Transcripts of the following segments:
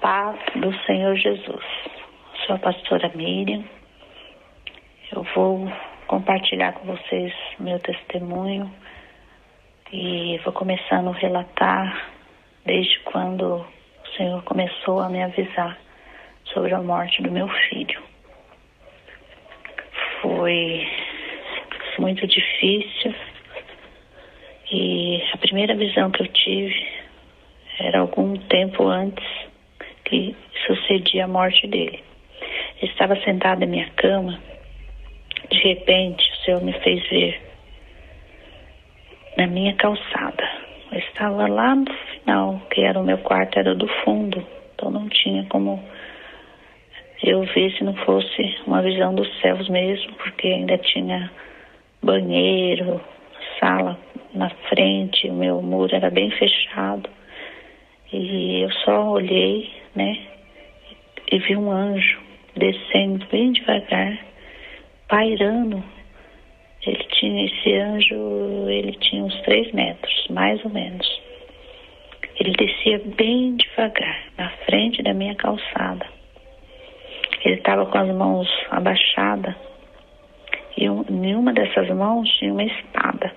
paz do Senhor Jesus. Sou a pastora Miriam. Eu vou compartilhar com vocês meu testemunho e vou começando a relatar desde quando o Senhor começou a me avisar sobre a morte do meu filho. Foi muito difícil e a primeira visão que eu tive era algum tempo antes que sucedia a morte dele. Eu estava sentada em minha cama, de repente o Senhor me fez ver na minha calçada. Eu estava lá no final, que era o meu quarto, era do fundo, então não tinha como eu ver se não fosse uma visão dos céus mesmo, porque ainda tinha banheiro, sala na frente, o meu muro era bem fechado. E eu só olhei, e vi um anjo descendo bem devagar, pairando. Esse anjo, ele tinha uns 3 metros, mais ou menos. Ele descia bem devagar, na frente da minha calçada. Ele estava com as mãos abaixadas e em uma dessas mãos tinha uma espada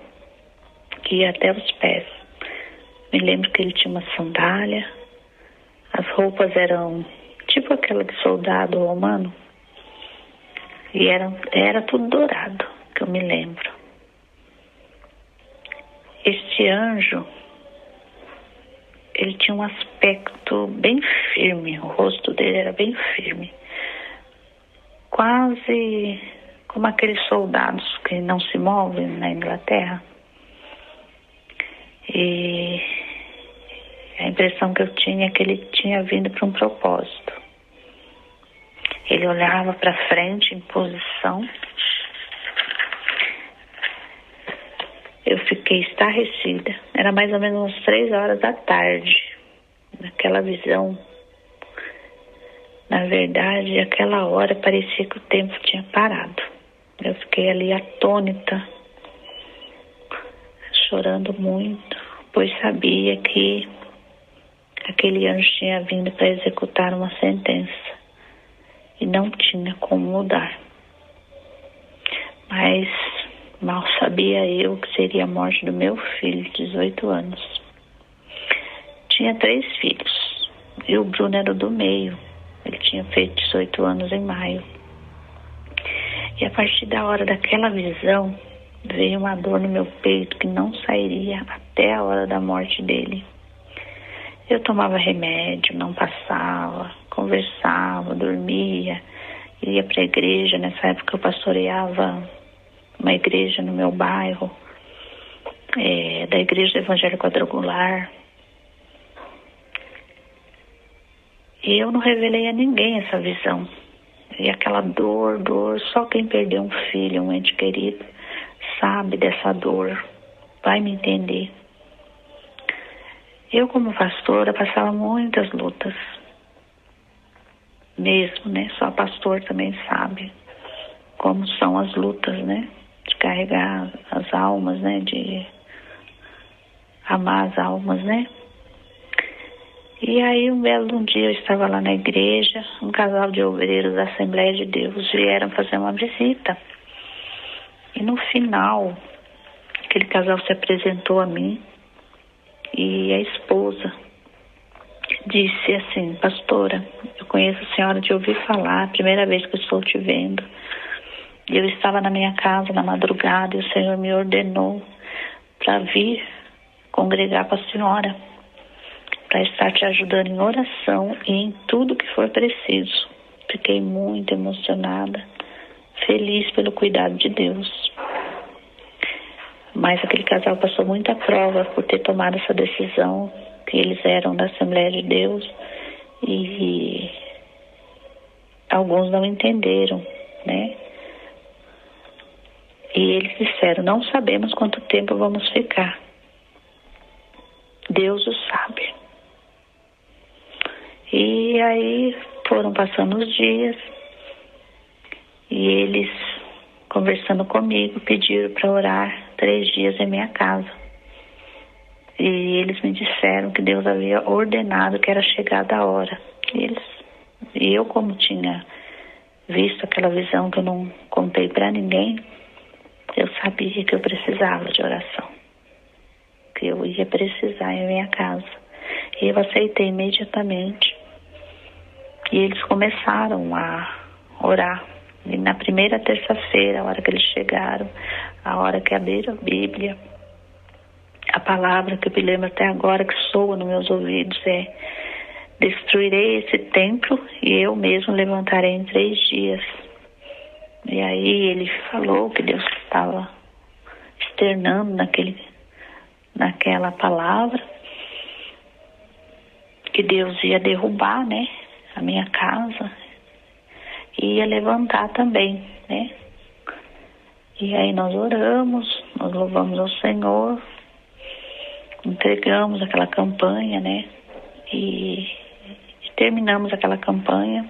que ia até os pés. Me lembro que ele tinha uma sandália, as roupas eram tipo aquela de soldado romano e era tudo dourado, que eu me lembro. Este anjo, ele tinha um aspecto bem firme, o rosto dele era bem firme, quase como aqueles soldados que não se movem na Inglaterra. E a impressão que eu tinha é que ele tinha vindo para um propósito. Ele olhava para frente em posição. Eu fiquei estarrecida. Era mais ou menos umas 3 horas da tarde. Naquela visão. Na verdade, aquela hora parecia que o tempo tinha parado. Eu fiquei ali atônita, chorando muito, pois sabia que aquele anjo tinha vindo para executar uma sentença e não tinha como mudar. Mas mal sabia eu que seria a morte do meu filho, de 18 anos. Tinha 3 filhos e o Bruno era o do meio. Ele tinha feito 18 anos em maio. E a partir da hora daquela visão, veio uma dor no meu peito que não sairia até a hora da morte dele. Eu tomava remédio, não passava, conversava, dormia, ia para a igreja. Nessa época eu pastoreava uma igreja no meu bairro, da Igreja do Evangelho Quadrangular. E eu não revelei a ninguém essa visão. E aquela dor, só quem perdeu um filho, um ente querido, sabe dessa dor, vai me entender. Eu, como pastora, passava muitas lutas. Mesmo, só pastor também sabe como são as lutas, de carregar as almas, de amar as almas, E aí, um belo dia, eu estava lá na igreja, um casal de obreiros da Assembleia de Deus vieram fazer uma visita. E no final, aquele casal se apresentou a mim e a esposa disse assim: pastora, eu conheço a senhora de ouvir falar, primeira vez que eu estou te vendo. E eu estava na minha casa na madrugada e o Senhor me ordenou para vir congregar com a senhora, para estar te ajudando em oração e em tudo que for preciso. Fiquei muito emocionada, feliz pelo cuidado de Deus. Mas aquele casal passou muita prova por ter tomado essa decisão, que eles eram da Assembleia de Deus e alguns não entenderam, E eles disseram: não sabemos quanto tempo vamos ficar. Deus o sabe. E aí foram passando os dias e eles, conversando comigo, pediram para orar 3 dias em minha casa. E eles me disseram que Deus havia ordenado que era chegada a hora E eu, como tinha visto aquela visão que eu não contei para ninguém, eu sabia que eu precisava de oração, que eu ia precisar em minha casa. E eu aceitei imediatamente. E eles começaram a orar. E na primeira terça-feira, a hora que eles chegaram, a hora que abriram a Bíblia, a palavra que eu me lembro até agora, que soa nos meus ouvidos, é: destruirei esse templo e eu mesmo levantarei em 3 dias. E aí ele falou que Deus estava externando naquela palavra, que Deus ia derrubar, né, a minha casa e ia levantar também, né. E aí nós oramos, nós louvamos ao Senhor, entregamos aquela campanha, né, e terminamos aquela campanha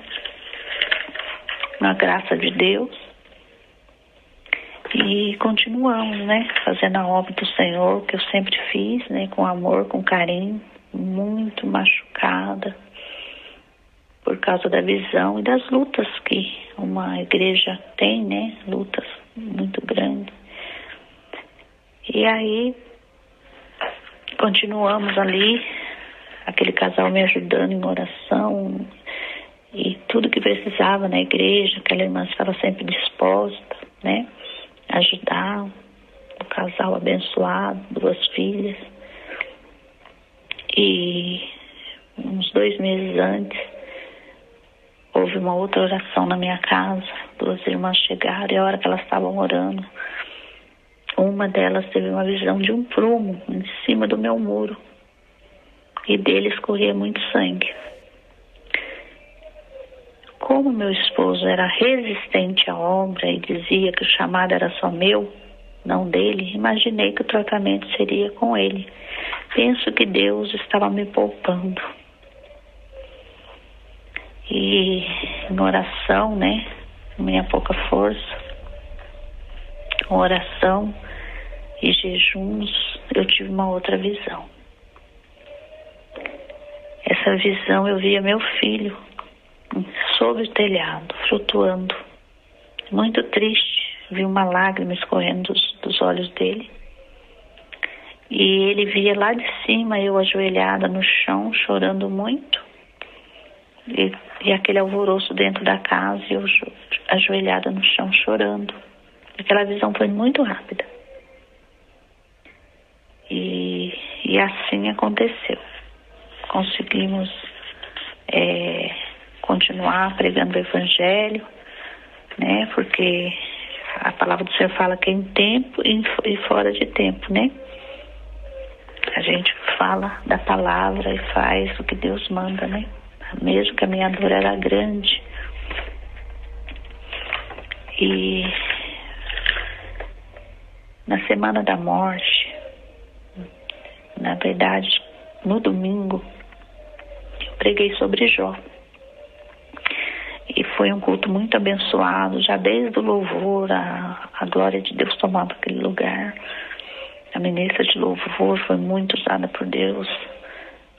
na graça de Deus e continuamos, né, fazendo a obra do Senhor, que eu sempre fiz, né, com amor, com carinho, muito machucada por causa da visão e das lutas que uma igreja tem, né, lutas muito grandes. E aí continuamos ali, aquele casal me ajudando em oração e tudo que precisava na igreja, aquela irmã estava sempre disposta, né, a ajudar, o casal abençoado, 2 filhas. E uns 2 meses antes, houve uma outra oração na minha casa, 2 irmãs chegaram e a hora que elas estavam orando, uma delas teve uma visão de um prumo em cima do meu muro. E dele escorria muito sangue. Como meu esposo era resistente à obra e dizia que o chamado era só meu, não dele, imaginei que o tratamento seria com ele. Penso que Deus estava me poupando. E em oração, né, minha pouca força, com oração e jejuns, eu tive uma outra visão. Essa visão eu via meu filho sob o telhado, flutuando, muito triste. Vi uma lágrima escorrendo dos olhos dele. E ele via lá de cima eu ajoelhada no chão, chorando muito. E aquele alvoroço dentro da casa e eu ajoelhada no chão, chorando. Aquela visão foi muito rápida. E assim aconteceu. Conseguimos continuar pregando o Evangelho, né? Porque a palavra do Senhor fala que é em tempo e fora de tempo, né? A gente fala da palavra e faz o que Deus manda, né? Mesmo que a minha dor era grande. E na semana da morte, na verdade, no domingo, eu preguei sobre Jó. E foi um culto muito abençoado, já desde o louvor, a glória de Deus tomava aquele lugar. A ministra de louvor foi muito usada por Deus,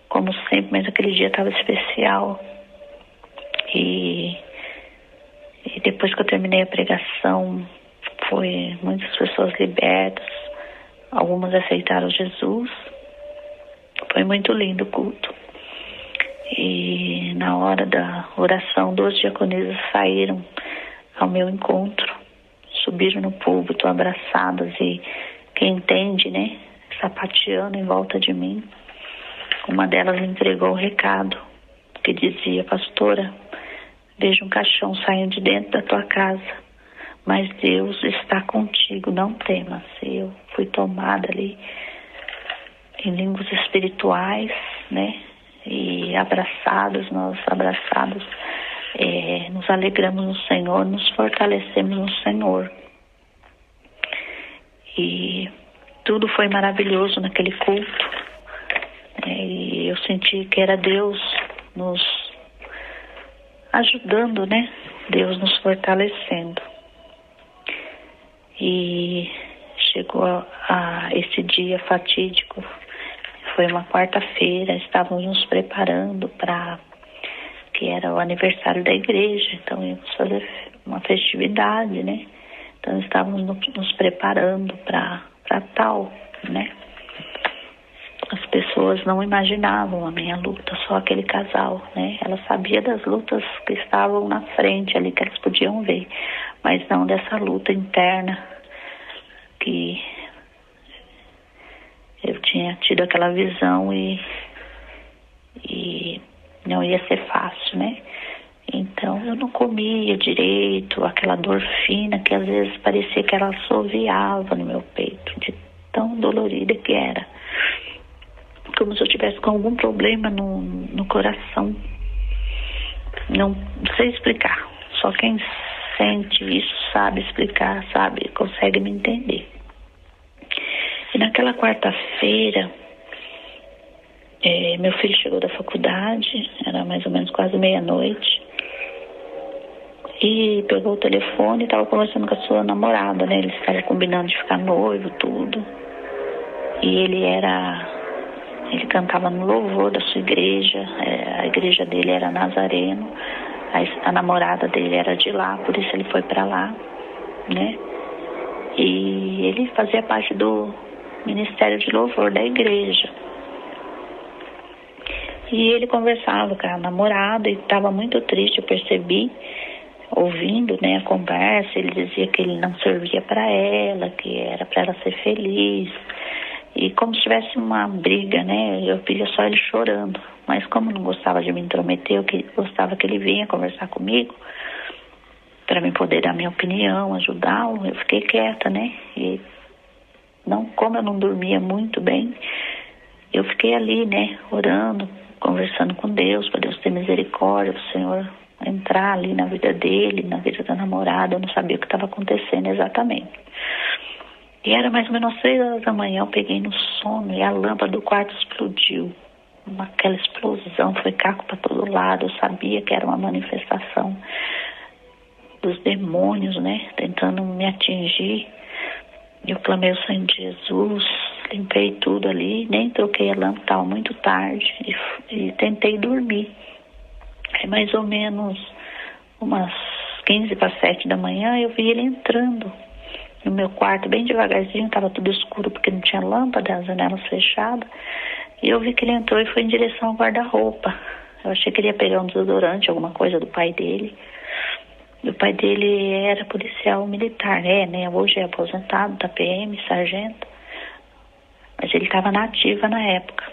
como sempre, mas aquele dia estava especial. E depois que eu terminei a pregação, foi muitas pessoas libertas, algumas aceitaram Jesus. Foi muito lindo o culto. E na hora da oração, 2 diaconisas saíram ao meu encontro, subiram no púlpito abraçadas e quem entende, né, sapateando em volta de mim. Uma delas me entregou um recado que dizia: pastora, vejo um caixão saindo de dentro da tua casa, mas Deus está contigo, não temas. Eu fui tomada ali em línguas espirituais, né? E nós abraçados, nos alegramos no Senhor, nos fortalecemos no Senhor. E tudo foi maravilhoso naquele culto. E eu senti que era Deus nos ajudando, né? Deus nos fortalecendo. E chegou a esse dia fatídico. Foi uma quarta-feira, estávamos nos preparando para que era o aniversário da igreja, então íamos fazer uma festividade, né? Então estávamos nos preparando para tal, né? As pessoas não imaginavam a minha luta, só aquele casal, né? Ela sabia das lutas que estavam na frente ali, que elas podiam ver, mas não dessa luta interna que eu tinha tido aquela visão e não ia ser fácil, né? Então eu não comia direito, aquela dor fina que às vezes parecia que ela assoviava no meu peito, de tão dolorida que era. Como se eu tivesse com algum problema no coração. Não sei explicar. Só quem sente isso sabe explicar, sabe, consegue me entender. E naquela quarta-feira, meu filho chegou da faculdade, era mais ou menos quase meia-noite, e pegou o telefone e estava conversando com a sua namorada, né? Eles estavam combinando de ficar noivo, tudo. E ele cantava no louvor da sua igreja, a igreja dele era Nazareno, a namorada dele era de lá, por isso ele foi para lá, né? E ele fazia parte do ministério de louvor da igreja. E ele conversava com a namorada e estava muito triste, eu percebi, ouvindo, né, a conversa. Ele dizia que ele não servia para ela, que era para ela ser feliz. E como se tivesse uma briga, né? Eu via só ele chorando. Mas como não gostava de me intrometer, eu gostava que ele vinha conversar comigo para me poder dar minha opinião, ajudá-lo. Eu fiquei quieta, né? E como eu não dormia muito bem, eu fiquei ali, né? Orando, conversando com Deus, para Deus ter misericórdia, para o Senhor entrar ali na vida dele, na vida da namorada. Eu não sabia o que estava acontecendo exatamente. E era mais ou menos 6 horas da manhã, eu peguei no sono e a lâmpada do quarto explodiu. Aquela explosão, foi caco para todo lado. Eu sabia que era uma manifestação dos demônios, né? Tentando me atingir. Eu clamei o sangue de Jesus, limpei tudo ali, nem troquei a lâmpada, estava muito tarde e tentei dormir. Aí mais ou menos umas 15 para 7 da manhã eu vi ele entrando no meu quarto, bem devagarzinho, estava tudo escuro porque não tinha lâmpada, as janelas fechadas. E eu vi que ele entrou e foi em direção ao guarda-roupa. Eu achei que ele ia pegar um desodorante, alguma coisa do pai dele. O pai dele era policial militar, né? Hoje é aposentado da PM, sargento. Mas ele estava na ativa na época.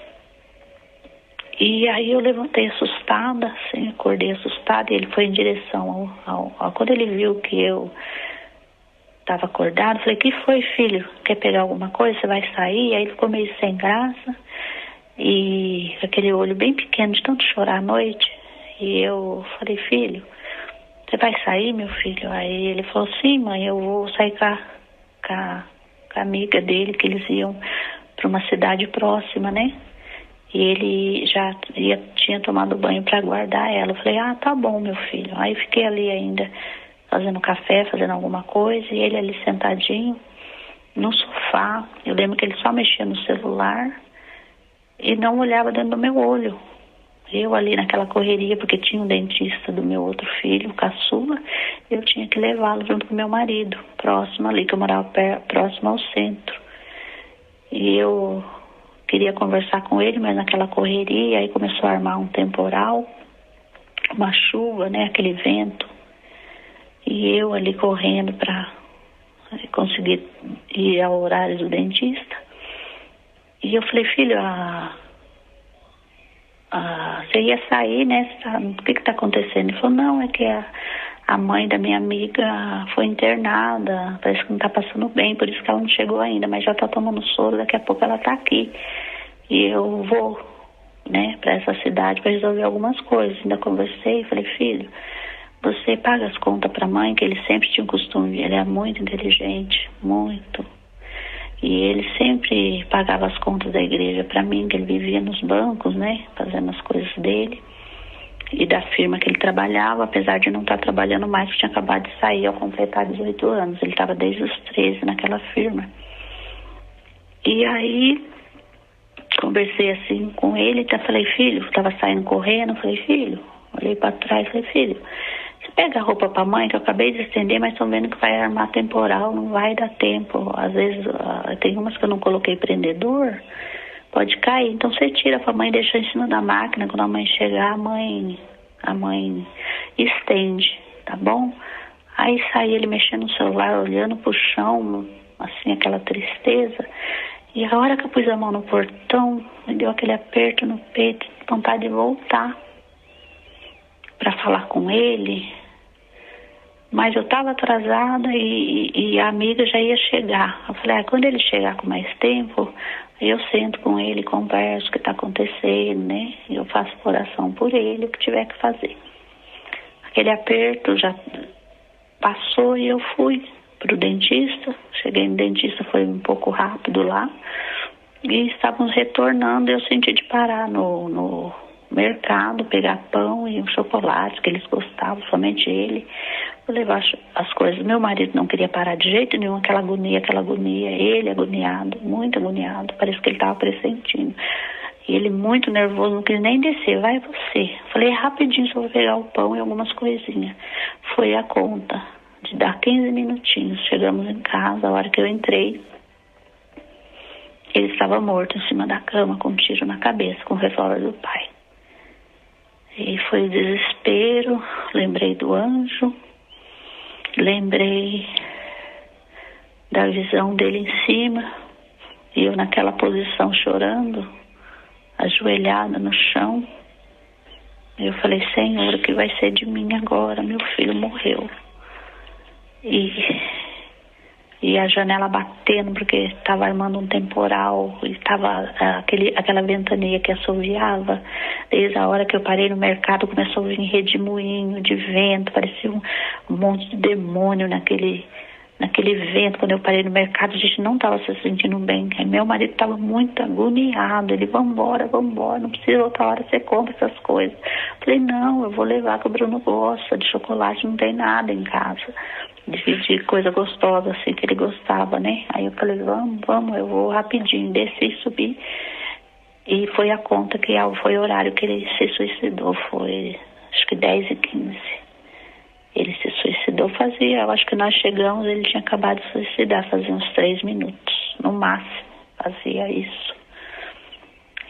E aí eu levantei assustada, assim, acordei assustada, e ele foi em direção quando ele viu que eu estava acordado, falei: "Que foi, filho? Quer pegar alguma coisa? Você vai sair?" Aí ele ficou meio sem graça e aquele olho bem pequeno de tanto chorar à noite. E eu falei: "Filho, você vai sair, meu filho?" Aí ele falou: "Sim, mãe, eu vou sair com a amiga dele, que eles iam para uma cidade próxima, né? E ele já tinha tomado banho para guardar ela." Eu falei: "Ah, tá bom, meu filho." Aí fiquei ali ainda fazendo café, fazendo alguma coisa, e ele ali sentadinho no sofá. Eu lembro que ele só mexia no celular e não olhava dentro do meu olho. Eu ali naquela correria, porque tinha um dentista do meu outro filho, o caçula, eu tinha que levá-lo junto com meu marido, próximo ali, que eu morava próximo ao centro. E eu queria conversar com ele, mas naquela correria, aí começou a armar um temporal, uma chuva, né, aquele vento. E eu ali correndo para conseguir ir ao horário do dentista. E eu falei: "Filho, você ia sair, né? O que está acontecendo?" Ele falou: "Não, é que a mãe da minha amiga foi internada, parece que não está passando bem, por isso que ela não chegou ainda, mas já está tomando soro, daqui a pouco ela está aqui. E eu vou, né, para essa cidade para resolver algumas coisas." Ainda conversei, falei: "Filho, você paga as contas para a mãe?" Que ele sempre tinha o costume, ele era muito inteligente, muito. E ele sempre pagava as contas da igreja para mim, que ele vivia nos bancos, né, fazendo as coisas dele. E da firma que ele trabalhava, apesar de não estar trabalhando mais, que tinha acabado de sair ao completar 18 anos. Ele estava desde os 13 naquela firma. E aí, conversei assim com ele, até falei: "Filho," estava saindo correndo, falei: "Filho," Olhei para trás e falei, filho, você pega a roupa para mãe, que eu acabei de estender, mas estão vendo que vai armar temporal, não vai dar tempo. Às vezes, tem umas que eu não coloquei prendedor, pode cair. Então você tira para mãe e deixa em cima da máquina. Quando a mãe chegar, a mãe estende, tá bom? Aí saí ele mexendo no celular, olhando pro chão, assim, aquela tristeza. E a hora que eu pus a mão no portão, me deu aquele aperto no peito, vontade de voltar para falar com ele. Mas eu estava atrasada e a amiga já ia chegar. Eu falei, quando ele chegar com mais tempo, eu sento com ele, converso o que está acontecendo, né? Eu faço oração por ele, o que tiver que fazer. Aquele aperto já passou e eu fui pro dentista. Cheguei no dentista, foi um pouco rápido lá. E estávamos retornando, eu senti de parar no mercado, pegar pão e um chocolate que eles gostavam, somente ele. Vou levar as coisas. Meu marido não queria parar de jeito nenhum, aquela agonia. Ele agoniado, muito agoniado. Parece que ele estava pressentindo. E ele muito nervoso, não quis nem descer. Vai você. Falei, rapidinho, só vou pegar o pão e algumas coisinhas. Foi a conta de dar 15 minutinhos. Chegamos em casa, a hora que eu entrei, ele estava morto em cima da cama, com um tiro na cabeça, com o revólver do pai. E foi o desespero, lembrei do anjo, lembrei da visão dele em cima, e eu naquela posição chorando, ajoelhada no chão. Eu falei, Senhor, o que vai ser de mim agora? Meu filho morreu. E a janela batendo, porque estava armando um temporal, e estava aquela ventania que assoviava. Desde a hora que eu parei no mercado, começou a vir redemoinho de vento, parecia um monte de demônio naquele vento. Quando eu parei no mercado, a gente não estava se sentindo bem. Meu marido estava muito agoniado. Ele, vambora, não precisa outra hora você compra essas coisas. Falei, não, eu vou levar, que o Bruno gosta de chocolate, não tem nada em casa. De coisa gostosa, assim, que ele gostava, né? Aí eu falei, vamos, eu vou rapidinho, desci e subi. E foi a conta que foi o horário que ele se suicidou, foi acho que 10h15. Ele se suicidou, eu acho que nós chegamos, ele tinha acabado de suicidar, fazia uns 3 minutos, no máximo, fazia isso.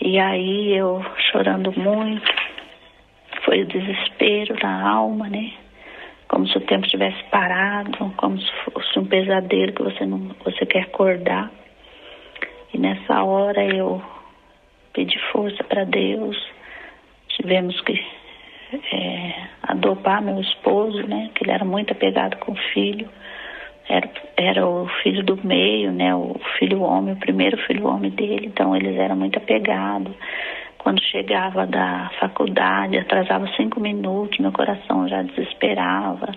E aí eu chorando muito, foi o desespero na alma, né? Como se o tempo tivesse parado, como se fosse um pesadelo que você quer acordar. E nessa hora eu pedi força para Deus. Tivemos que adotar meu esposo, né? Que ele era muito apegado com o filho. Era o filho do meio, né? O filho homem, o primeiro filho homem dele. Então eles eram muito apegados. Quando chegava da faculdade, atrasava 5 minutos, meu coração já desesperava,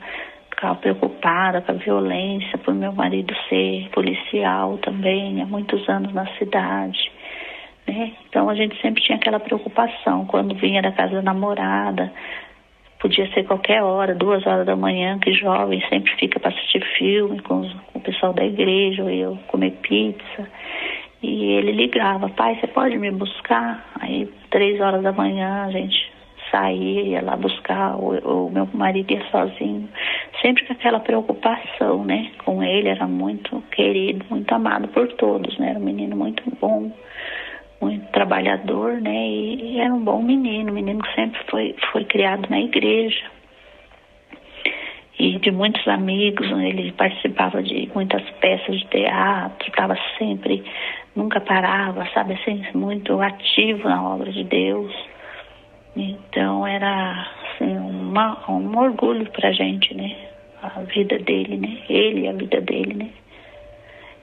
ficava preocupada com a violência, por meu marido ser policial também, há muitos anos na cidade, né? Então a gente sempre tinha aquela preocupação, quando vinha da casa da namorada, podia ser qualquer hora, 2 horas da manhã, que jovem sempre fica para assistir filme com o pessoal da igreja, ou eu comer pizza. E ele ligava, pai, você pode me buscar? Aí 3 horas da manhã a gente saía, ia lá buscar, o meu marido ia sozinho, sempre com aquela preocupação, né? Com ele, era muito querido, muito amado por todos, né? Era um menino muito bom, muito trabalhador, né? E era um bom menino que sempre foi criado na igreja. E de muitos amigos, ele participava de muitas peças de teatro, estava sempre, nunca parava, sabe, assim, muito ativo na obra de Deus. Então era, assim, um orgulho pra gente, né, a vida dele, né, ele e a vida dele, né.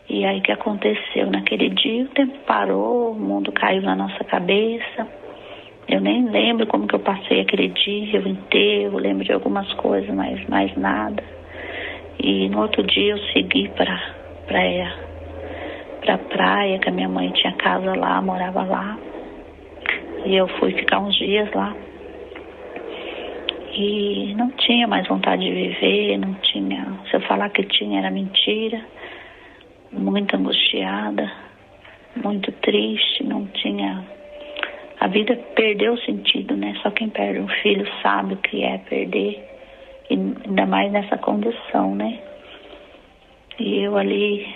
E aí o que aconteceu? Naquele dia o tempo parou, o mundo caiu na nossa cabeça. Eu nem lembro como que eu passei aquele dia inteiro, lembro de algumas coisas, mas mais nada. E no outro dia eu segui pra praia, que a minha mãe tinha casa lá, morava lá. E eu fui ficar uns dias lá. E não tinha mais vontade de viver, não tinha... Se eu falar que tinha, era mentira. Muito angustiada, muito triste, não tinha... a vida perdeu o sentido, né? Só quem perde um filho sabe o que é perder, e ainda mais nessa condição, né? E eu ali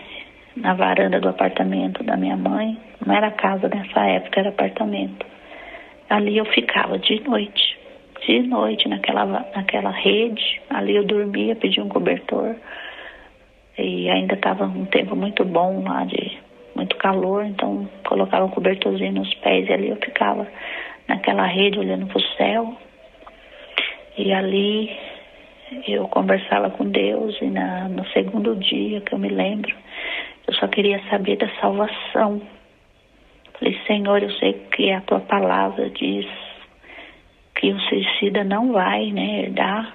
na varanda do apartamento da minha mãe, não era casa nessa época, era apartamento. Ali eu ficava de noite naquela rede. Ali eu dormia, pedia um cobertor, e ainda estava um tempo muito bom lá, de muito calor, então colocava um cobertorzinho nos pés e ali eu ficava naquela rede olhando para o céu. E ali eu conversava com Deus, e no segundo dia que eu me lembro, eu só queria saber da salvação. Falei, Senhor, eu sei que a tua palavra diz que o suicida não vai, né, herdar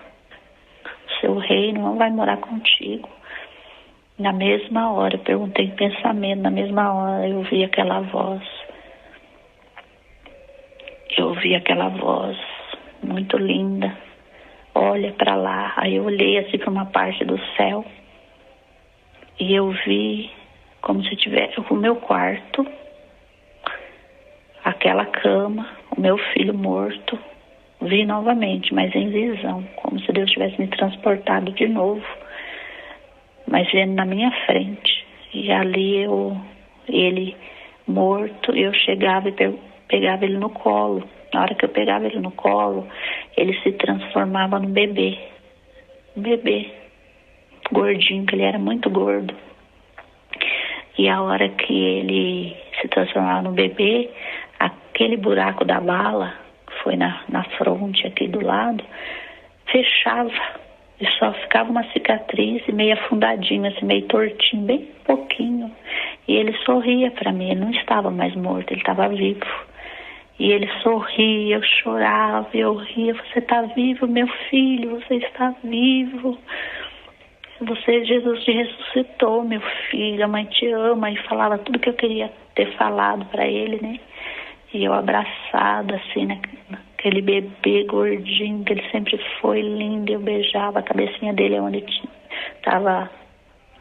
o seu reino, não vai morar contigo. Na mesma hora, eu perguntei em pensamento, na mesma hora eu vi aquela voz. Eu ouvi aquela voz muito linda. Olha para lá. Aí eu olhei assim para uma parte do céu e eu vi como se tivesse o meu quarto, aquela cama, o meu filho morto. Vi novamente, mas em visão, como se Deus tivesse me transportado de novo, mas vendo na minha frente. E ali ele morto, eu chegava e pegava ele no colo. Na hora que eu pegava ele no colo, ele se transformava num bebê. Um bebê gordinho, que ele era muito gordo. E a hora que ele se transformava no bebê, aquele buraco da bala, foi na fronte aqui do lado, fechava. E só ficava uma cicatriz meio afundadinha, assim, meio tortinho, bem pouquinho. E ele sorria para mim, ele não estava mais morto, ele estava vivo. E ele sorria, eu chorava, eu ria. Você está vivo, meu filho, você está vivo. Jesus te ressuscitou, meu filho, a mãe te ama. E falava tudo que eu queria ter falado para ele, né? E eu abraçada, assim, naquele bebê gordinho, que ele sempre foi lindo. Eu beijava a cabecinha dele, onde estava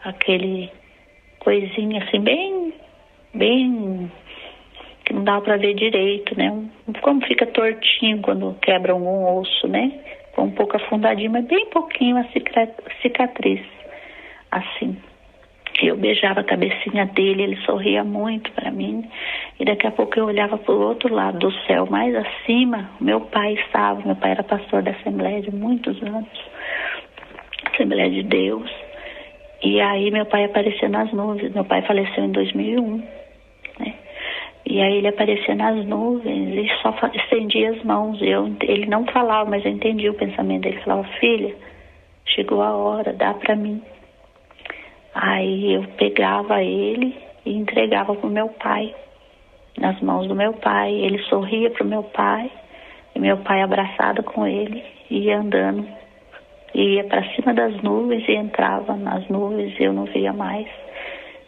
aquele coisinha, assim, bem que não dava para ver direito, né? Como fica tortinho quando quebra um osso, né? Um pouco afundadinho, mas bem pouquinho a cicatriz, assim. Eu beijava a cabecinha dele, ele sorria muito para mim. E daqui a pouco eu olhava para o outro lado do céu, mais acima, meu pai estava. Meu pai era pastor da Assembleia de muitos anos, Assembleia de Deus. E aí meu pai aparecia nas nuvens. Meu pai faleceu em 2001, né? E aí ele aparecia nas nuvens e só estendia as mãos. Ele não falava, mas eu entendi o pensamento dele. Ele falava, filha, chegou a hora, dá para mim. Aí eu pegava ele e entregava pro meu pai, nas mãos do meu pai. Ele sorria pro meu pai, e meu pai abraçado com ele, ia andando, ia para cima das nuvens e entrava nas nuvens e eu não via mais.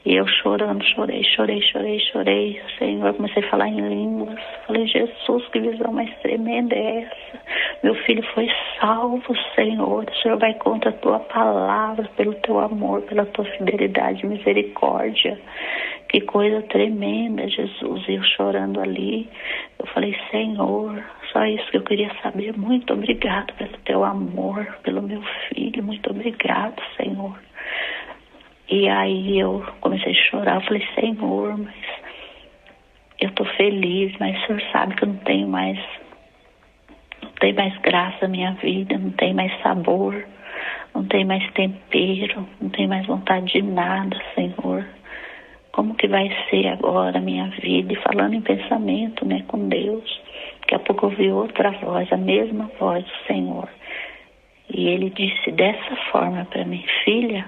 E eu chorando, chorei. Senhor, comecei a falar em línguas. Falei, Jesus, que visão mais tremenda é essa? Meu filho foi salvo, Senhor. O Senhor vai contra a tua palavra, pelo teu amor, pela tua fidelidade, misericórdia. Que coisa tremenda, Jesus. E eu chorando ali, eu falei, Senhor, só isso que eu queria saber. Muito obrigado pelo teu amor, pelo meu filho. Muito obrigado, Senhor. E aí eu comecei a chorar, eu falei, Senhor, mas eu tô feliz, mas o Senhor sabe que eu não tenho mais graça na minha vida, não tem mais sabor, não tem mais tempero, não tem mais vontade de nada, Senhor. Como que vai ser agora a minha vida? E falando em pensamento, né, com Deus, daqui a pouco eu ouvi outra voz, a mesma voz do Senhor. E ele disse dessa forma para mim, filha,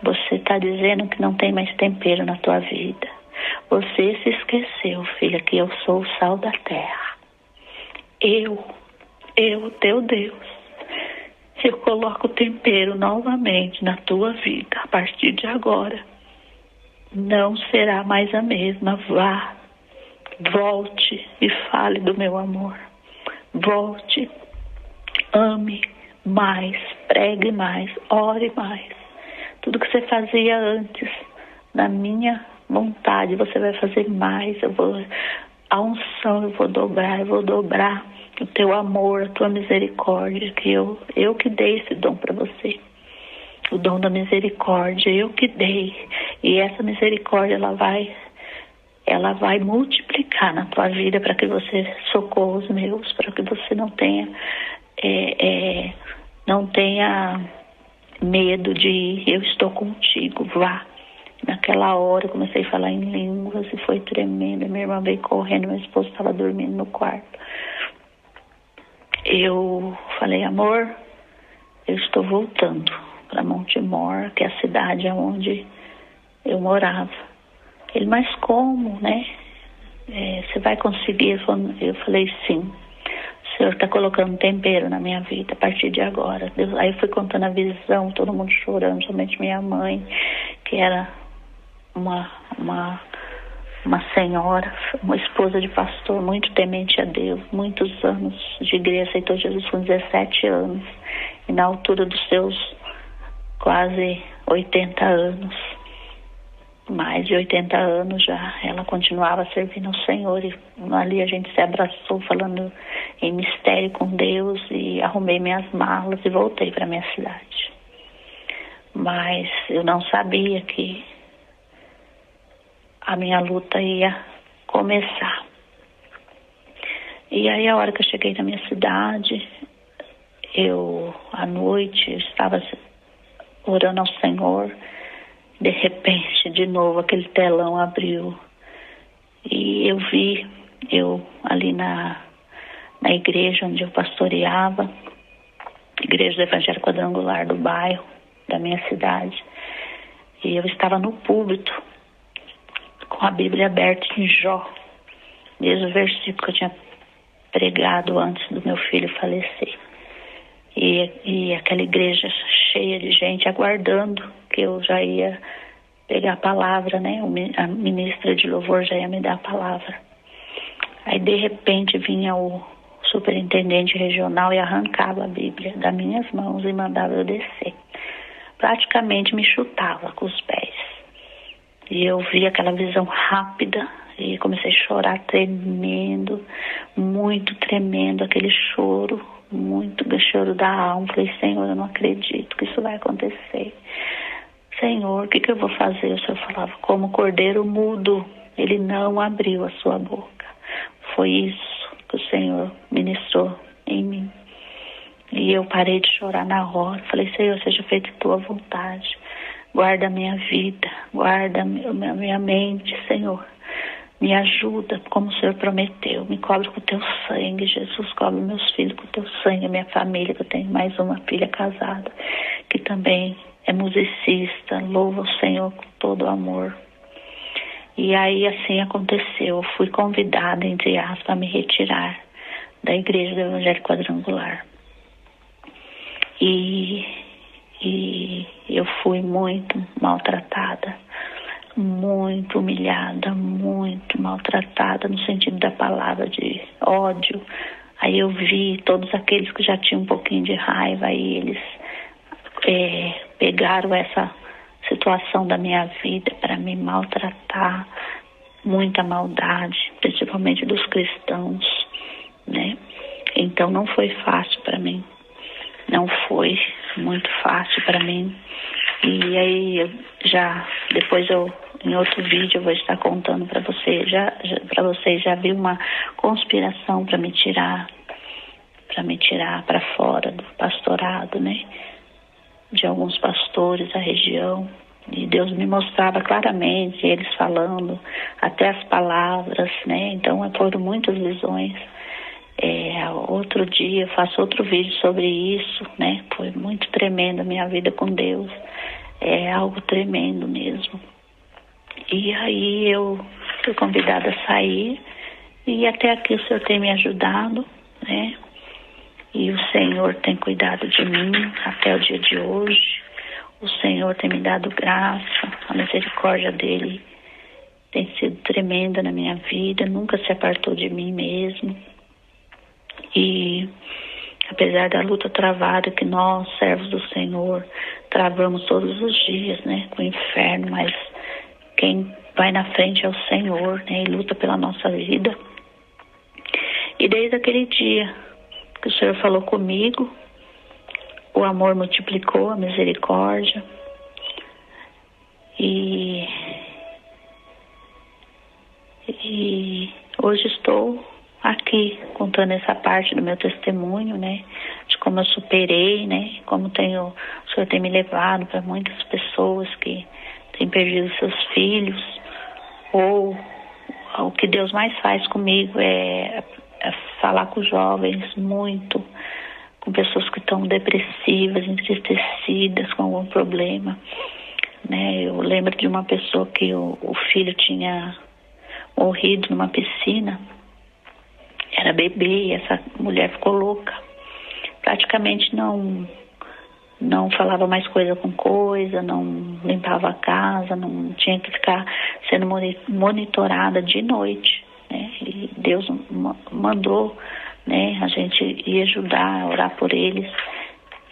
você está dizendo que não tem mais tempero na tua vida. Você se esqueceu, filha, que eu sou o sal da terra. Eu, teu Deus, eu coloco tempero novamente na tua vida. A partir de agora, não será mais a mesma. Vá, volte e fale do meu amor. Volte, ame mais, pregue mais, ore mais. Tudo que você fazia antes, na minha vontade, você vai fazer mais. Eu vou a unção eu vou dobrar o teu amor, a tua misericórdia, que eu que dei esse dom para você. O dom da misericórdia, eu que dei. E essa misericórdia, ela vai multiplicar na tua vida para que você socorra os meus, para que você não tenha medo de ir. Eu estou contigo, vá. Naquela hora eu comecei a falar em línguas e foi tremendo. Minha irmã veio correndo, meu esposo estava dormindo no quarto. Eu falei, amor, eu estou voltando para Montemor, que é a cidade onde eu morava. Ele, mas como, né? Você vai conseguir? Eu falei, sim. O Senhor está colocando tempero na minha vida a partir de agora. Aí eu fui contando a visão, todo mundo chorando, somente minha mãe, que era uma senhora, uma esposa de pastor, muito temente a Deus, muitos anos de igreja, aceitou Jesus com 17 anos. E na altura dos seus quase 80 anos, mais de 80 anos já, ela continuava servindo ao Senhor. E ali a gente se abraçou, falando em mistério com Deus, e arrumei minhas malas e voltei para minha cidade. Mas eu não sabia que a minha luta ia começar. E aí, a hora que eu cheguei na minha cidade, à noite, eu estava orando ao Senhor. De repente, de novo, aquele telão abriu. E eu vi, ali na igreja onde eu pastoreava, igreja do Evangelho Quadrangular do bairro, da minha cidade. E eu estava no púlpito, com a Bíblia aberta em Jó, mesmo versículo que eu tinha pregado antes do meu filho falecer. E aquela igreja cheia de gente aguardando que eu já ia pegar a palavra, né? A ministra de louvor já ia me dar a palavra. Aí, de repente, vinha o superintendente regional e arrancava a Bíblia das minhas mãos e mandava eu descer. Praticamente me chutava com os pés. E eu vi aquela visão rápida e comecei a chorar tremendo, muito tremendo, aquele choro, muito choro da alma. Falei, Senhor, eu não acredito que isso vai acontecer. Senhor, o que eu vou fazer? O Senhor falava, como cordeiro mudo, ele não abriu a sua boca. Foi isso que o Senhor ministrou em mim. E eu parei de chorar na hora. Falei, Senhor, seja feita a tua vontade. Guarda a minha vida, guarda a minha mente, Senhor. Me ajuda, como o Senhor prometeu. Me cobre com o teu sangue, Jesus. Cobre meus filhos com o teu sangue, a minha família, que eu tenho mais uma filha casada, que também é musicista. Louva o Senhor com todo o amor. E aí, assim aconteceu. Eu fui convidada, entre aspas, a me retirar da igreja do Evangelho Quadrangular. E eu fui muito maltratada, muito humilhada, muito maltratada, no sentido da palavra, de ódio. Aí eu vi todos aqueles que já tinham um pouquinho de raiva, aí eles pegaram essa situação da minha vida para me maltratar, muita maldade, principalmente dos cristãos, né? Então não foi fácil para mim. Não foi muito fácil para mim. E aí, depois em outro vídeo, eu vou estar contando para vocês. Para vocês já vi uma conspiração para me tirar para fora do pastorado, né? De alguns pastores da região. E Deus me mostrava claramente, eles falando, até as palavras, né? Então, foram muitas visões. Outro dia eu faço outro vídeo sobre isso, né? Foi muito tremendo a minha vida com Deus, algo tremendo mesmo. E aí eu fui convidada a sair, e até aqui o Senhor tem me ajudado, né? E o Senhor tem cuidado de mim até o dia de hoje. O Senhor tem me dado graça, a misericórdia dele tem sido tremenda na minha vida, nunca se apartou de mim mesmo. E apesar da luta travada que nós, servos do Senhor, travamos todos os dias, né, com o inferno, mas quem vai na frente é o Senhor, né, e luta pela nossa vida. E desde aquele dia que o Senhor falou comigo, o amor multiplicou, a misericórdia. E hoje estou aqui contando essa parte do meu testemunho, né? De como eu superei, né? Como o Senhor tem me levado para muitas pessoas que têm perdido seus filhos. Ou o que Deus mais faz comigo é falar com jovens muito, com pessoas que estão depressivas, entristecidas, com algum problema, né? Eu lembro de uma pessoa que o filho tinha morrido numa piscina, era bebê, e essa mulher ficou louca. Praticamente não falava mais coisa com coisa, não limpava a casa, não tinha que ficar sendo monitorada de noite, né? E Deus mandou, né, a gente ir ajudar, orar por eles.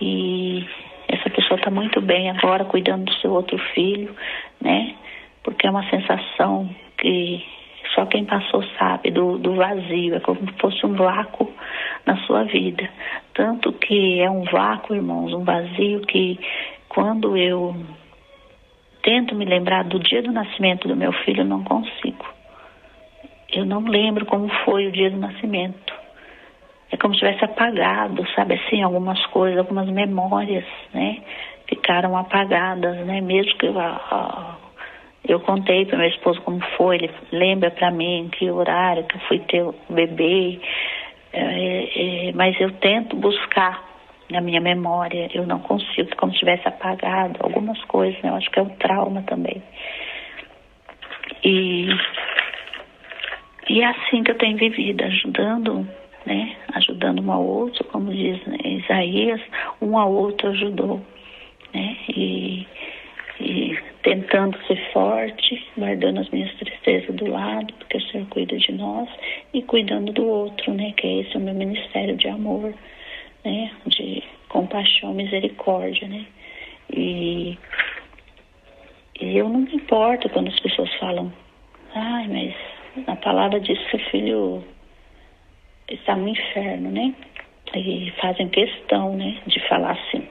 E essa pessoa está muito bem agora, cuidando do seu outro filho, né? Porque é uma sensação que só quem passou sabe do vazio, é como se fosse um vácuo na sua vida. Tanto que é um vácuo, irmãos, um vazio que quando eu tento me lembrar do dia do nascimento do meu filho, eu não consigo. Eu não lembro como foi o dia do nascimento. É como se tivesse apagado, sabe assim, algumas coisas, algumas memórias, né? Ficaram apagadas, né? Mesmo que eu contei para meu esposo como foi, ele lembra para mim que horário que eu fui ter o bebê, mas eu tento buscar na minha memória, eu não consigo, como se tivesse apagado algumas coisas, né? Eu acho que é um trauma também. E é assim que eu tenho vivido, ajudando, né? Ajudando um ao outro, como diz, né, Isaías, um ao outro ajudou, né? E tentando ser forte, guardando as minhas tristezas do lado, porque o Senhor cuida de nós, e cuidando do outro, né? Que é esse o meu ministério de amor, né? De compaixão, misericórdia, né? E eu não me importo quando as pessoas falam, ai, mas a palavra diz que o filho está no inferno, né? E fazem questão, né, de falar assim,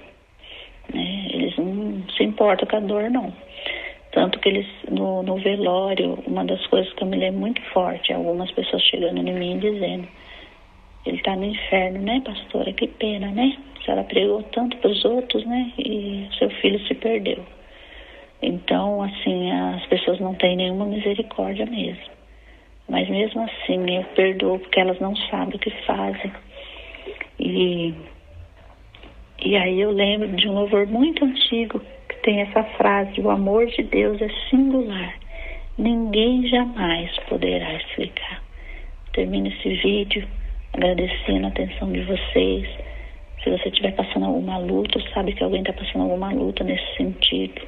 né? Eles não se importam com a dor, não. Tanto que eles, no velório, uma das coisas que eu me lembro muito forte, algumas pessoas chegando em mim e dizendo, ele está no inferno, né, pastora? Que pena, né? Se ela pregou tanto para os outros, né? E seu filho se perdeu. Então, assim, as pessoas não têm nenhuma misericórdia mesmo. Mas mesmo assim, eu perdoo porque elas não sabem o que fazem. E aí eu lembro de um louvor muito antigo que tem essa frase, o amor de Deus é singular, ninguém jamais poderá explicar. Termino esse vídeo agradecendo a atenção de vocês. Se você estiver passando alguma luta, sabe que alguém está passando alguma luta nesse sentido,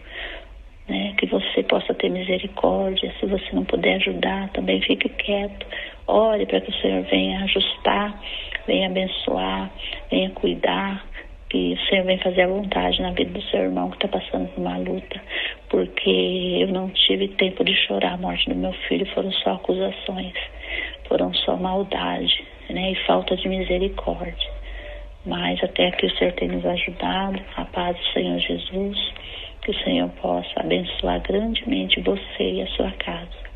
né? Que você possa ter misericórdia. Se você não puder ajudar, também fique quieto. Ore para que o Senhor venha ajustar, venha abençoar, venha cuidar, que o Senhor venha fazer a vontade na vida do seu irmão que está passando por uma luta, porque eu não tive tempo de chorar a morte do meu filho, foram só acusações, foram só maldade, né? E falta de misericórdia. Mas até aqui o Senhor tem nos ajudado, a paz do Senhor Jesus, que o Senhor possa abençoar grandemente você e a sua casa.